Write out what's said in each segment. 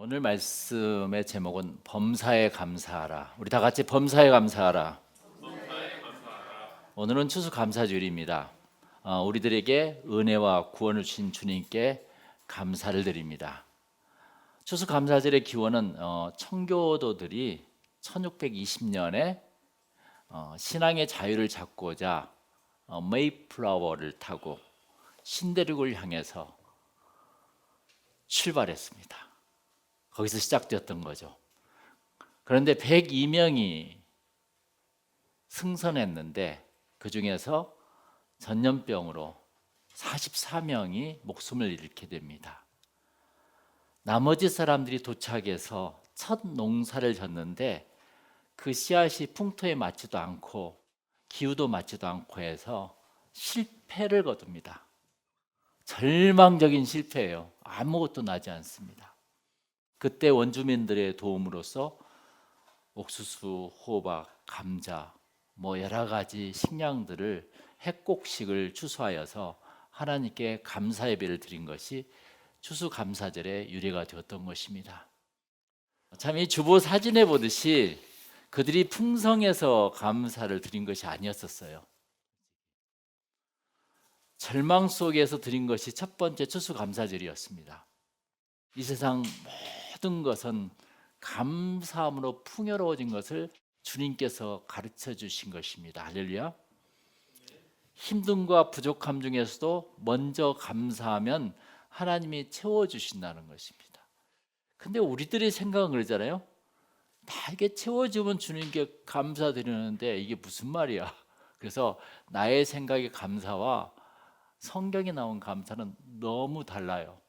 오늘 말씀의 제목은 범사에 감사하라. 우리 다 같이 범사에 감사하라. 오늘은 추수감사주일입니다. 우리들에게 은혜와 구원을 주신 주님께 감사를 드립니다. 추수감사절의 기원은 청교도들이 1620년에 신앙의 자유를 찾고자 메이플라워를 타고 신대륙을 향해서 출발했습니다. 거기서 시작되었던 거죠. 그런데 102명이 승선했는데 그 중에서 전염병으로 44명이 목숨을 잃게 됩니다. 나머지 사람들이 도착해서 첫 농사를 졌는데 그 씨앗이 풍토에 맞지도 않고 기후도 맞지도 않고 해서 실패를 거둡니다. 절망적인 실패예요. 아무것도 나지 않습니다. 그때 원주민들의 도움으로써 옥수수, 호박, 감자 여러 가지 식량들을 핵곡식을 추수하여서 하나님께 감사 예배를 드린 것이 추수감사절의 유래가 되었던 것입니다. 참 이 주보 사진에 보듯이 그들이 풍성해서 감사를 드린 것이 아니었었어요. 절망 속에서 드린 것이 첫 번째 추수감사절이었습니다. 이 세상 모든 것은 감사함으로 풍요로워진 것을 주님께서 가르쳐 주신 것입니다. 할렐루야. 힘듦과 부족함 중에서도 먼저 감사하면 하나님이 채워주신다는 것입니다. 근데 우리들의 생각은 그러잖아요. 다 이게 채워주면 주님께 감사드리는데 이게 무슨 말이야. 그래서 나의 생각의 감사와 성경에 나온 감사는 너무 달라요.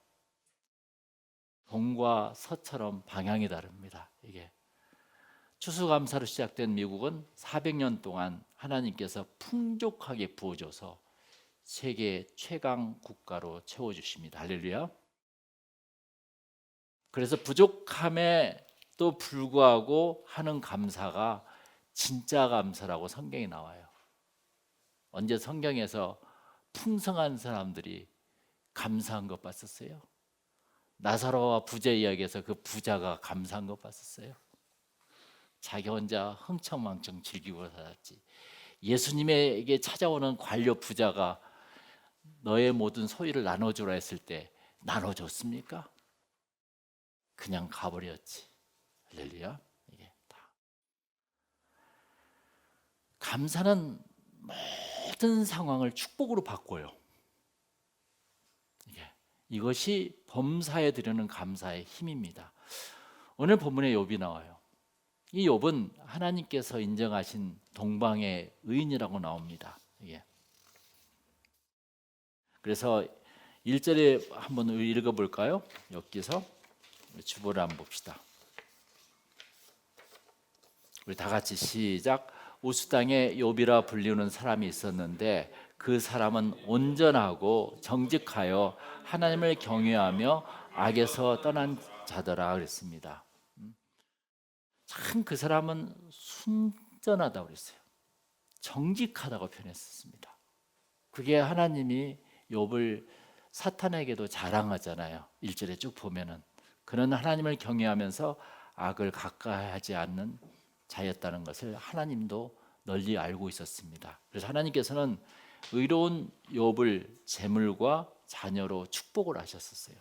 동과 서처럼 방향이 다릅니다. 이게 추수감사로 시작된 미국은 400년 동안 하나님께서 풍족하게 부어줘서 세계 최강 국가로 채워주십니다. 할렐루야. 그래서 부족함에도 불구하고 하는 감사가 진짜 감사라고 성경에 나와요. 언제 성경에서 풍성한 사람들이 감사한 것 봤었어요? 나사로와 부자 이야기에서 그 부자가 감사한 것 봤었어요? 자기 혼자 흥청망청 즐기고 살았지. 예수님에게 찾아오는 관료 부자가 너의 모든 소유를 나눠주라 했을 때 나눠줬습니까? 그냥 가버렸지. 할렐루야. 이게 다. 감사는 모든 상황을 축복으로 바꿔요. 이것이 범사에 드리는 감사의 힘입니다. 오늘 본문에 욥이 나와요. 이 욥은 하나님께서 인정하신 동방의 의인이라고 나옵니다. 그래서 1절에 한번 읽어볼까요? 욥기서 주보를 한번 봅시다. 우리 다 같이 시작. 우스 땅에 욥이라 불리는 사람이 있었는데 그 사람은 온전하고 정직하여 하나님을 경외하며 악에서 떠난 자더라 그랬습니다. 참 그 사람은 순전하다고 그랬어요. 정직하다고 표현했습니다. 그게 하나님이 욥을 사탄에게도 자랑하잖아요. 1절에 쭉 보면은 그는 하나님을 경외하면서 악을 가까이하지 않는 자였다는 것을 하나님도 널리 알고 있었습니다. 그래서 하나님께서는 의로운 욥을 재물과 자녀로 축복을 하셨었어요.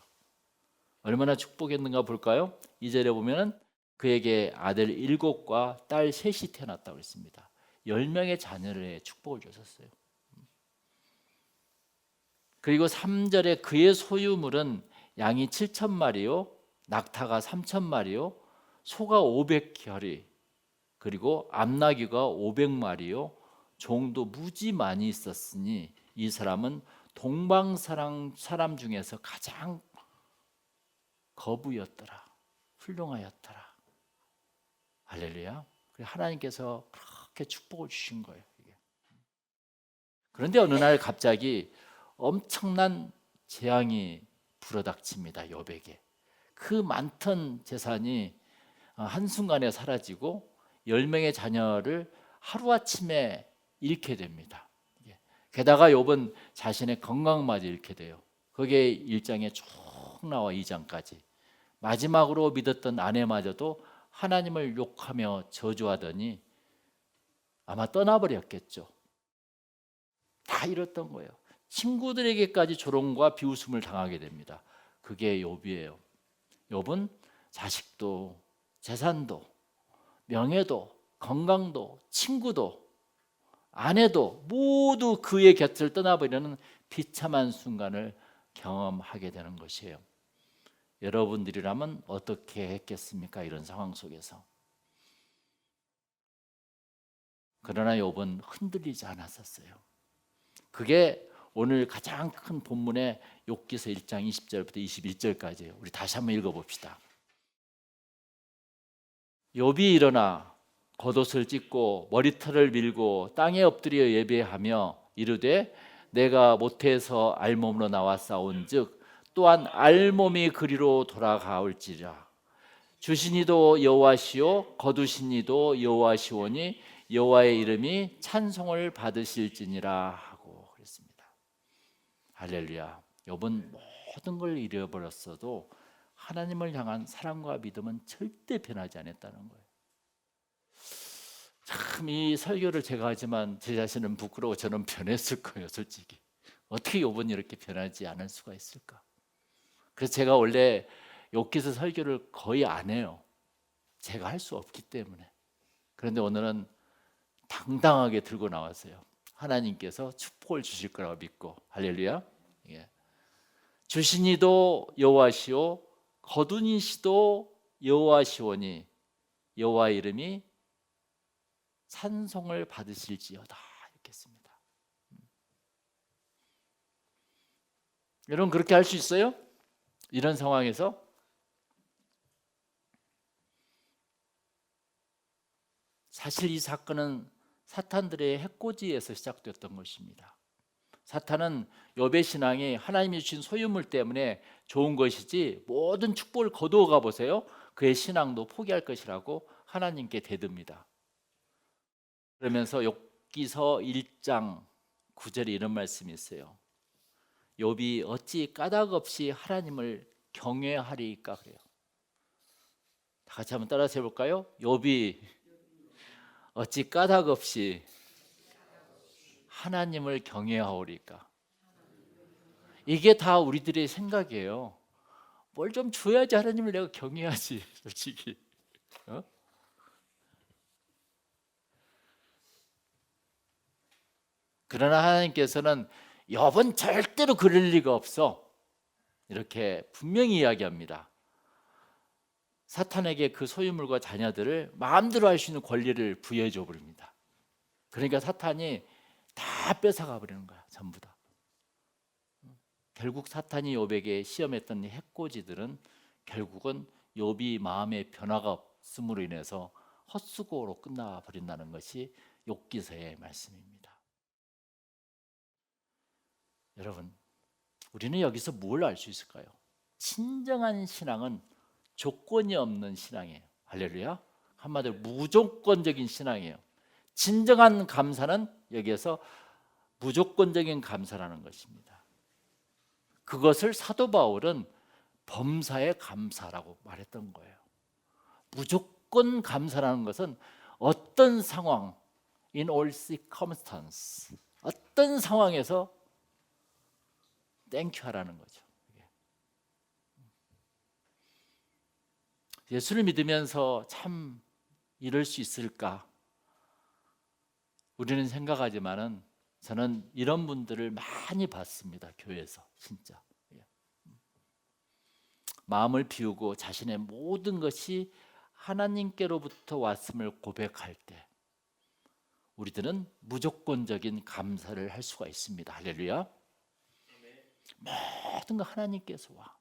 얼마나 축복했는가 볼까요? 2절에 보면 그에게 아들 7과 딸 3이 태어났다고 했습니다. 10명의 자녀를 축복을 주셨어요. 그리고 3절에 그의 소유물은 양이 7,000마리요 낙타가 3,000마리요 소가 500겨리 그리고 암나귀가 500마리요 종도 무지 많이 있었으니 이 사람은 동방 사람 중에서 가장 거부였더라. 훌륭하였더라. 할렐루야. 하나님께서 그렇게 축복을 주신 거예요. 그런데 어느 날 갑자기 엄청난 재앙이 불어닥칩니다. 욥에게. 그 많던 재산이 한순간에 사라지고 10명의 자녀를 하루아침에 잃게 됩니다. 게다가 욥은 자신의 건강마저 잃게 돼요. 그게 1장에 쭉 나와 2장까지 마지막으로 믿었던 아내마저도 하나님을 욕하며 저주하더니 아마 떠나버렸겠죠. 다 잃었던 거예요. 친구들에게까지 조롱과 비웃음을 당하게 됩니다. 그게 욥이에요. 욥은 자식도 재산도 명예도 건강도 친구도 아내도 모두 그의 곁을 떠나버리는 비참한 순간을 경험하게 되는 것이에요. 여러분들이라면 어떻게 했겠습니까? 이런 상황 속에서. 그러나 욥은 흔들리지 않았었어요. 그게 오늘 가장 큰 본문의 욥기서 1장 20절부터 21절까지예요. 우리 다시 한번 읽어봅시다. 욥이 일어나 겉옷을 찢고 머리털을 밀고 땅에 엎드려 예배하며 이르되 내가 모태에서 알몸으로 나와 싸운즉 또한 알몸이 그리로 돌아가올지라. 주신 이도 여호와시오 거두신 이도 여호와시오니 여호와의 이름이 찬송을 받으실지니라 하고 그랬습니다. 할렐루야. 욥은 모든 걸 잃어버렸어도 하나님을 향한 사랑과 믿음은 절대 변하지 않았다는 거예요. 참 이 설교를 제가 하지만 제 자신은 부끄러워. 저는 변했을 거예요, 솔직히. 어떻게 욥은 이렇게 변하지 않을 수가 있을까? 그래서 제가 원래 욥기서 설교를 거의 안 해요. 제가 할 수 없기 때문에. 그런데 오늘은 당당하게 들고 나왔어요. 하나님께서 축복을 주실 거라고 믿고. 할렐루야. 예. 주신 이도 여호와시오 거둔 이시도 여호와시오니 여호와 이름이 찬송을 받으실지어다. 이렇게 했습니다. 여러분 그렇게 할 수 있어요? 이런 상황에서? 사실 이 사건은 사탄들의 해코지에서 시작됐던 것입니다. 사탄은 욥의 신앙이 하나님이 주신 소유물 때문에 좋은 것이지 모든 축복을 거두어가 보세요. 그의 신앙도 포기할 것이라고 하나님께 대듭니다. 그러면서 욥기서 1장 9절에 이런 말씀이 있어요. 욥이 어찌 까닭 없이 하나님을 경외하리까 그래요. 다 같이 한번 따라서 해볼까요? 욥이 어찌 까닭 없이 하나님을 경외하오리까. 이게 다 우리들의 생각이에요. 뭘 좀 줘야지 하나님을 내가 경외하지, 솔직히. 그러나 하나님께서는 욥은 절대로 그럴 리가 없어. 이렇게 분명히 이야기합니다. 사탄에게 그 소유물과 자녀들을 마음대로 할 수 있는 권리를 부여해 줘 버립니다. 그러니까 사탄이 다 뺏어가 버리는 거야, 전부 다. 결국 사탄이 욥에게 시험했던 해코지들은 결국은 욥이 마음의 변화가 없음으로 인해서 헛수고로 끝나 버린다는 것이 욥기서의 말씀입니다. 여러분, 우리는 여기서 뭘 알 수 있을까요? 진정한 신앙은 조건이 없는 신앙이에요. 할렐루야. 한마디로 무조건적인 신앙이에요. 진정한 감사는 여기에서 무조건적인 감사라는 것입니다. 그것을 사도 바울은 범사의 감사라고 말했던 거예요. 무조건 감사라는 것은 어떤 상황, in all circumstances, 어떤 상황에서 땡큐 하라는 거죠. 예수를 믿으면서 참 이럴 수 있을까? 우리는 생각하지만은 저는 이런 분들을 많이 봤습니다. 교회에서 진짜. 마음을 비우고 자신의 모든 것이 하나님께로부터 왔음을 고백할 때 우리들은 무조건적인 감사를 할 수가 있습니다. 할렐루야. 모든 거 하나님께서 와.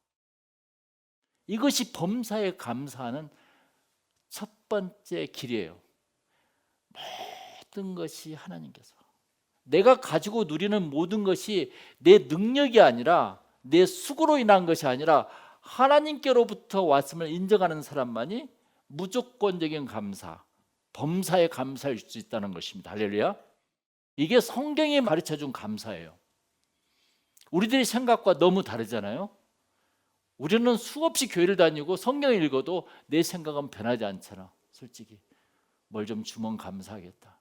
이것이 범사에 감사하는 첫 번째 길이에요. 모든 것이 하나님께서. 내가 가지고 누리는 모든 것이 내 능력이 아니라 내 수고로 인한 것이 아니라 하나님께로부터 왔음을 인정하는 사람만이 무조건적인 감사, 범사에 감사할 수 있다는 것입니다. 할렐루야. 이게 성경이 가르쳐준 감사예요. 우리들의 생각과 너무 다르잖아요. 우리는 수없이 교회를 다니고 성경을 읽어도 내 생각은 변하지 않잖아. 솔직히 뭘 좀 주면 감사하겠다.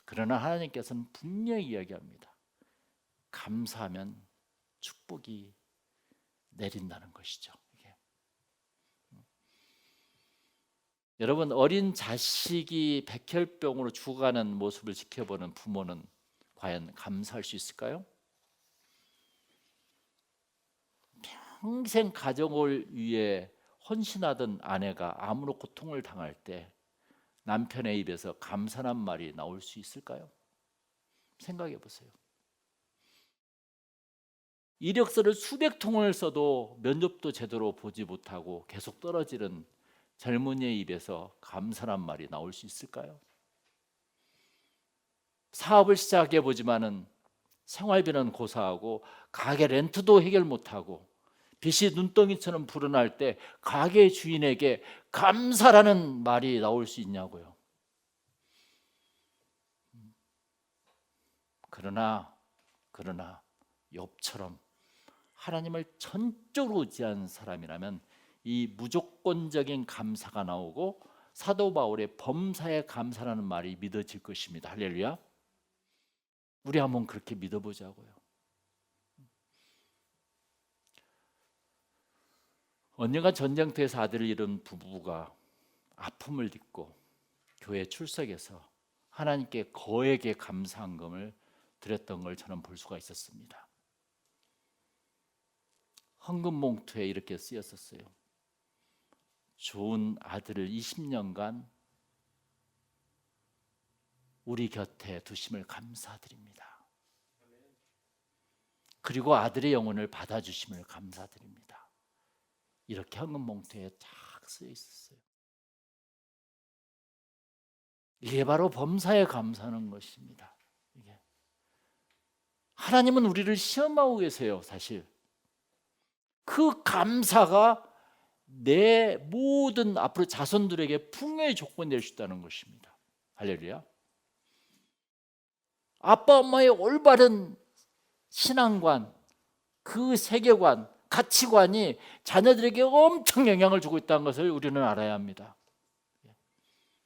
그러나 하나님께서는 분명히 이야기합니다. 감사하면 축복이 내린다는 것이죠. 여러분, 어린 자식이 백혈병으로 죽어가는 모습을 지켜보는 부모는 과연 감사할 수 있을까요? 평생 가정을 위해 헌신하던 아내가 암으로 고통을 당할 때 남편의 입에서 감사란 말이 나올 수 있을까요? 생각해 보세요. 이력서를 수백 통을 써도 면접도 제대로 보지 못하고 계속 떨어지는 젊은이의 입에서 감사란 말이 나올 수 있을까요? 사업을 시작해 보지만은 생활비는 고사하고 가게 렌트도 해결 못하고 빚이 눈덩이처럼 불어날 때 가게 주인에게 감사라는 말이 나올 수 있냐고요. 그러나 욥처럼 하나님을 전적으로 의지한 사람이라면 이 무조건적인 감사가 나오고 사도 바울의 범사에 감사라는 말이 믿어질 것입니다. 할렐루야. 우리 한번 그렇게 믿어보자고요. 언젠가 전쟁터에서 아들을 잃은 부부가 아픔을 딛고 교회 출석해서 하나님께 거액의 감사한금을 드렸던 걸 저는 볼 수가 있었습니다. 헌금 봉투에 이렇게 쓰였었어요. 좋은 아들을 20년간 우리 곁에 두심을 감사드립니다. 그리고 아들의 영혼을 받아주심을 감사드립니다. 이렇게 헌금 봉투에 쫙 쓰여 있었어요. 이게 바로 범사에 감사하는 것입니다. 이게. 하나님은 우리를 시험하고 계세요. 사실 그 감사가 내 모든 앞으로 자손들에게 풍요의 조건이 될 수 있다는 것입니다. 할렐루야. 아빠 엄마의 올바른 신앙관, 그 세계관, 가치관이 자녀들에게 엄청 영향을 주고 있다는 것을 우리는 알아야 합니다.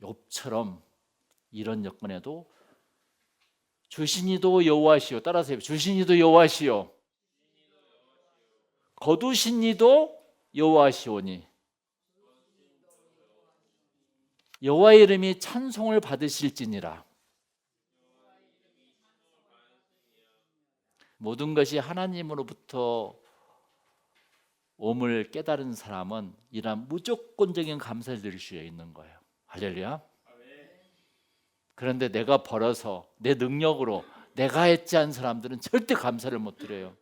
욥처럼 이런 여건에도 주신이도 여호와시오. 따라서 해요. 주신이도 여호와시오. 거두신이도 여호와시오니 여호와의 이름이 찬송을 받으실지니라. 모든 것이 하나님으로부터 옴을 깨달은 사람은 이런 무조건적인 감사를 드릴 수 있는 거예요. 할렐루야. 그런데 내가 벌어서 내 능력으로 내가 했지 않은 사람들은 절대 감사를 못 드려요.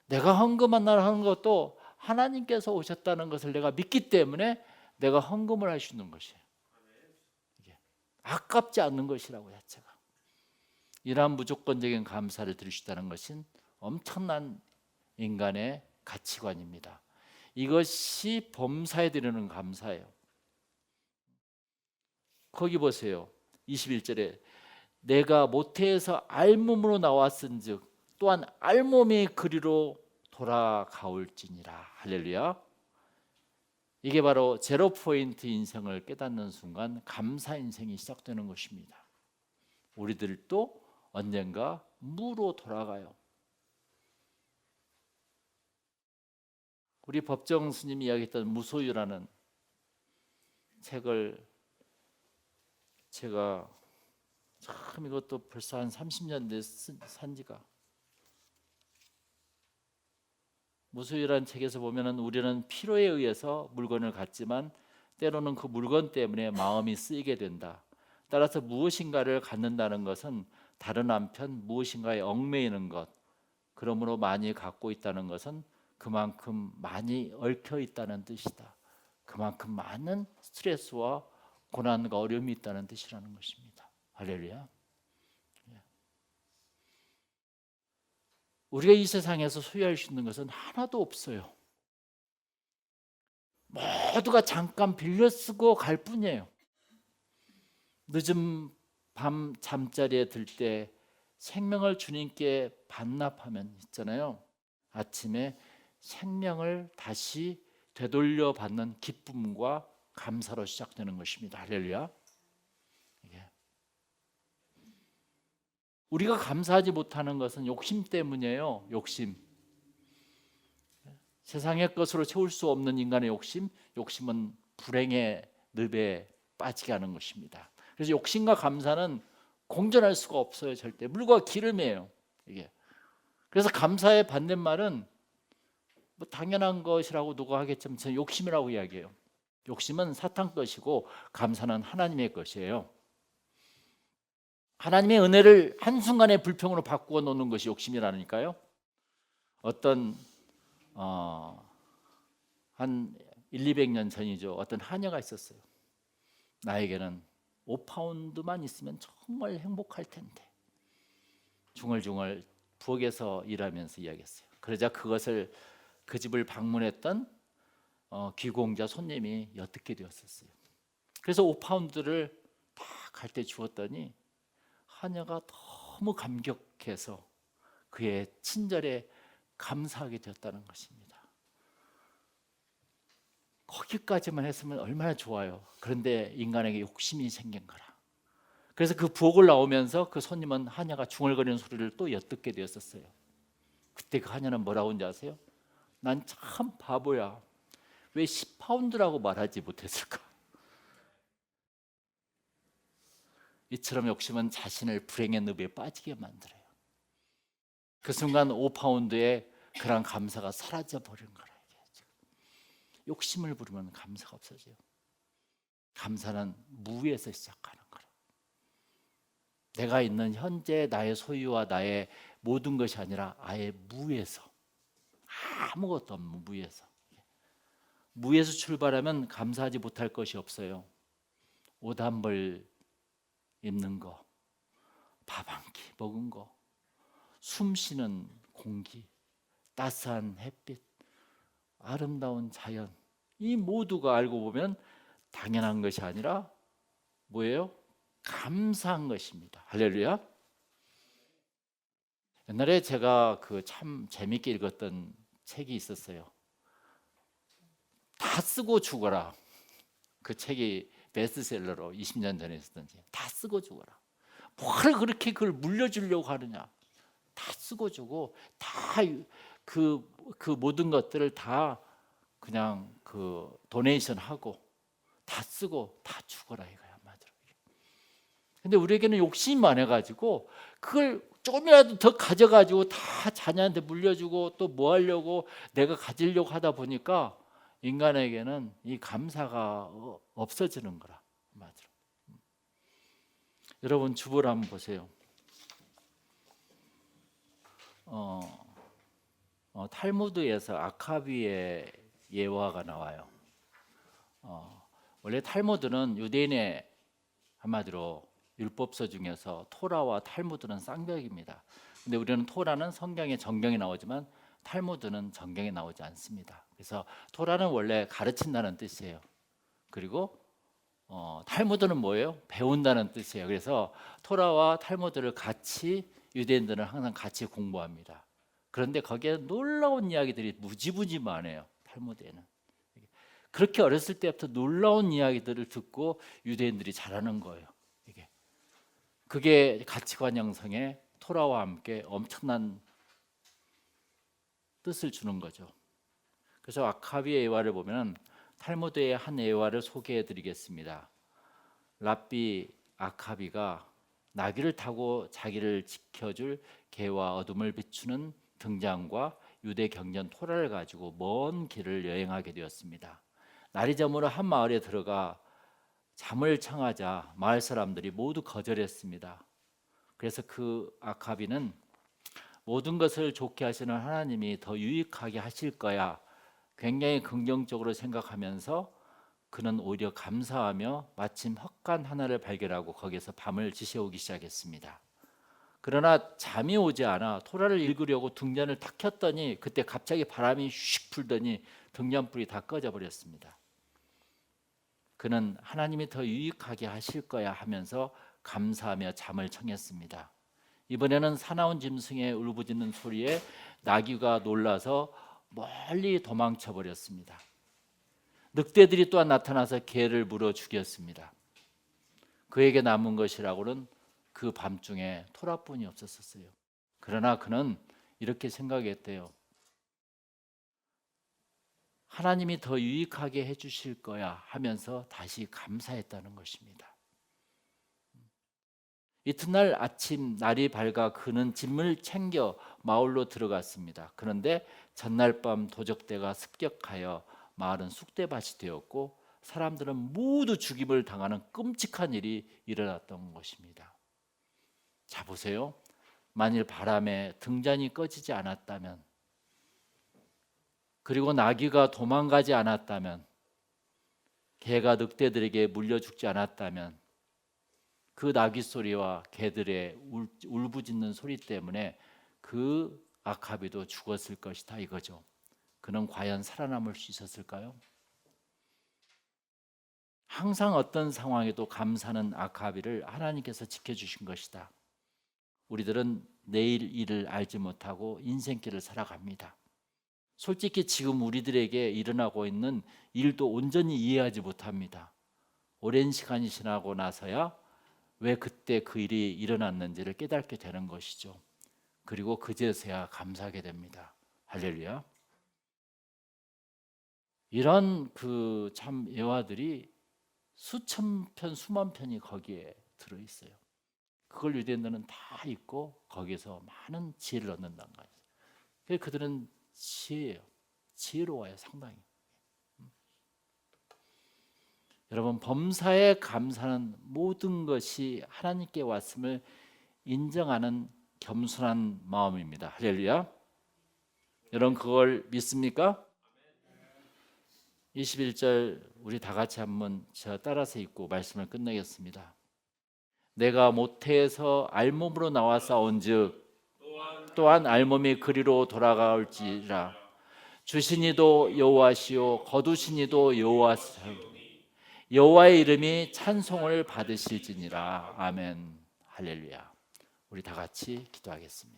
내가 헌금한 날 하는 것도 하나님께서 오셨다는 것을 내가 믿기 때문에 내가 헌금을 할 수 있는 것이에요. 이게 아깝지 않는 것이라고 자체가. 이러한 무조건적인 감사를 드릴 수 있다는 것은 엄청난 인간의 가치관입니다. 이것이 범사에 드리는 감사예요. 거기 보세요. 21절에 내가 모태에서 알몸으로 나왔은즉 또한 알몸이 그리로 돌아가올지니라. 할렐루야. 이게 바로 제로 포인트 인생을 깨닫는 순간 감사 인생이 시작되는 것입니다. 우리들도 언젠가 무로 돌아가요. 우리 법정 스님이 이야기했던 무소유라는 책을 제가 참 이것도 벌써 한 30년 산 지가. 무소유라는 책에서 보면은 우리는 필요에 의해서 물건을 갖지만 때로는 그 물건 때문에 마음이 쓰이게 된다. 따라서 무엇인가를 갖는다는 것은 다른 한편 무엇인가에 얽매이는 것, 그러므로 많이 갖고 있다는 것은 그만큼 많이 얽혀 있다는 뜻이다. 그만큼 많은 스트레스와 고난과 어려움이 있다는 뜻이라는 것입니다. 할렐루야. 우리가 이 세상에서 소유할 수 있는 것은 하나도 없어요. 모두가 잠깐 빌려 쓰고 갈 뿐이에요. 늦은 밤 잠자리에 들 때 생명을 주님께 반납하면 있잖아요. 아침에 생명을 다시 되돌려 받는 기쁨과 감사로 시작되는 것입니다. 할렐루야. 우리가 감사하지 못하는 것은 욕심 때문이에요. 욕심. 세상의 것으로 채울 수 없는 인간의 욕심, 욕심은 불행의 늪에 빠지게 하는 것입니다. 그래서 욕심과 감사는 공존할 수가 없어요. 절대. 물과 기름이에요. 이게. 그래서 감사의 반대말은 뭐 당연한 것이라고 누가 하겠지만 저는 욕심이라고 이야기해요. 욕심은 사탄 것이고 감사는 하나님의 것이에요. 하나님의 은혜를 한순간에 불평으로 바꾸어 놓는 것이 욕심이라니까요. 어떤 한 200년 전이죠. 어떤 하녀가 있었어요. 나에게는 5파운드만 있으면 정말 행복할 텐데. 중얼중얼 부엌에서 일하면서 이야기했어요. 그러자 그것을 그 집을 방문했던 귀공자 손님이 엿듣게 되었었어요. 그래서 5파운드를 다 갈 때 주었더니 하녀가 너무 감격해서 그의 친절에 감사하게 되었다는 것입니다. 거기까지만 했으면 얼마나 좋아요. 그런데 인간에게 욕심이 생긴 거라. 그래서 그 부엌을 나오면서 그 손님은 하녀가 중얼거리는 소리를 또 엿듣게 되었었어요. 그때 그 하녀는 뭐라고 하는지 아세요? 난 참 바보야. 왜 10파운드라고 말하지 못했을까? 이처럼 욕심은 자신을 불행의 늪에 빠지게 만들어요. 그 순간 5파운드의 그런 감사가 사라져 버린 거라. 욕심을 부르면 감사가 없어져요. 감사는 무에서 시작하는 거라. 내가 있는 현재 나의 소유와 나의 모든 것이 아니라 아예 무에서, 아무것도 없는 무에서 출발하면 감사하지 못할 것이 없어요. 옷 한 벌 입는 거, 밥 한 끼 먹은 거, 숨 쉬는 공기, 따스한 햇빛, 아름다운 자연, 이 모두가 알고 보면 당연한 것이 아니라 뭐예요? 감사한 것입니다. 할렐루야. 옛날에 제가 그 참 재밌게 읽었던 책이 있었어요. 다 쓰고 죽어라. 그 책이 베스트셀러로 20년 전에 있었던 책. 다 쓰고 죽어라. 뭘 그렇게 그걸 물려주려고 하느냐. 다 쓰고 주고 다 그 모든 것들을 다 그냥 그 도네이션 하고 다 쓰고 다 죽어라 이거야 한마디로. 근데 우리에게는 욕심이 많아가지고 그걸 조금이라도 더 가져가지고 다 자녀한테 물려주고 또 뭐 하려고 내가 가지려고 하다 보니까 인간에게는 이 감사가 없어지는 거라 한마디로. 여러분 주보를 한번 보세요. 탈무드에서 아카비의 예화가 나와요. 원래 탈무드는 유대인의 한마디로 율법서 중에서 토라와 탈무드는 쌍벽입니다. 근데 우리는 토라는 성경에 정경에 나오지만 탈무드는 정경에 나오지 않습니다. 그래서 토라는 원래 가르친다는 뜻이에요. 그리고 탈무드는 뭐예요? 배운다는 뜻이에요. 그래서 토라와 탈무드를 같이 유대인들은 항상 같이 공부합니다. 그런데 거기에 놀라운 이야기들이 무지무지 많아요. 탈무드에는. 그렇게 어렸을 때부터 놀라운 이야기들을 듣고 유대인들이 자라는 거예요. 그게 가치관 형성에 토라와 함께 엄청난 뜻을 주는 거죠. 그래서 아카비의 예화를 보면 탈무드의 한 예화를 소개해 드리겠습니다. 랍비 아카비가 나귀를 타고 자기를 지켜줄 개와 어둠을 비추는 등장과 유대 경전 토라를 가지고 먼 길을 여행하게 되었습니다. 날이 저물어 한 마을에 들어가 잠을 청하자 마을 사람들이 모두 거절했습니다. 그래서 그 아카비는 모든 것을 좋게 하시는 하나님이 더 유익하게 하실 거야 굉장히 긍정적으로 생각하면서 그는 오히려 감사하며 마침 헛간 하나를 발견하고 거기서 밤을 지새우기 시작했습니다. 그러나 잠이 오지 않아 토라를 읽으려고 등잔을 탁 켰더니 그때 갑자기 바람이 슉 불더니 등잔불이 다 꺼져 버렸습니다. 그는 하나님이 더 유익하게 하실 거야 하면서 감사하며 잠을 청했습니다. 이번에는 사나운 짐승의 울부짖는 소리에 나귀가 놀라서 멀리 도망쳐 버렸습니다. 늑대들이 또한 나타나서 개를 물어 죽였습니다. 그에게 남은 것이라고는 그 밤중에 토라뿐이 없었어요. 그러나 그는 이렇게 생각했대요. 하나님이 더 유익하게 해주실 거야 하면서 다시 감사했다는 것입니다. 이튿날 아침 날이 밝아 그는 짐을 챙겨 마을로 들어갔습니다. 그런데 전날 밤 도적대가 습격하여 마을은 쑥대밭이 되었고 사람들은 모두 죽임을 당하는 끔찍한 일이 일어났던 것입니다. 자, 보세요. 만일 바람에 등잔이 꺼지지 않았다면, 그리고 나귀가 도망가지 않았다면, 개가 늑대들에게 물려 죽지 않았다면, 그 나귀 소리와 개들의 울부짖는 소리 때문에 그 아카비도 죽었을 것이다 이거죠. 그는 과연 살아남을 수 있었을까요? 항상 어떤 상황에도 감사하는 아카비를 하나님께서 지켜주신 것이다. 우리들은 내일 일을 알지 못하고 인생길을 살아갑니다. 솔직히 지금 우리들에게 일어나고 있는 일도 온전히 이해하지 못합니다. 오랜 시간이 지나고 나서야 왜 그때 그 일이 일어났는지를 깨닫게 되는 것이죠. 그리고 그제서야 감사하게 됩니다. 할렐루야. 이런 그 참 예화들이 수천 편, 수만 편이 거기에 들어 있어요. 그걸 유대인들은 다 읽고 거기서 많은 지혜를 얻는다는 거예요. 그들은 지혜예요. 지혜로워요, 상당히. 여러분, 범사에 감사하는 모든 것이 하나님께 왔음을 인정하는 겸손한 마음입니다. 할렐루야. 여러분, 그걸 믿습니까? 21절 우리 다 같이 한번 저 따라서 읽고 말씀을 끝내겠습니다. 내가 모태에서 알몸으로 나와 싸운즉 또한 알몸이 그리로 돌아갈지라. 주신 이도 여호와시요 거두신 이도 여호와시요 여호와의 이름이 찬송을 받으실지니라. 아멘. 할렐루야. 우리 다 같이 기도하겠습니다.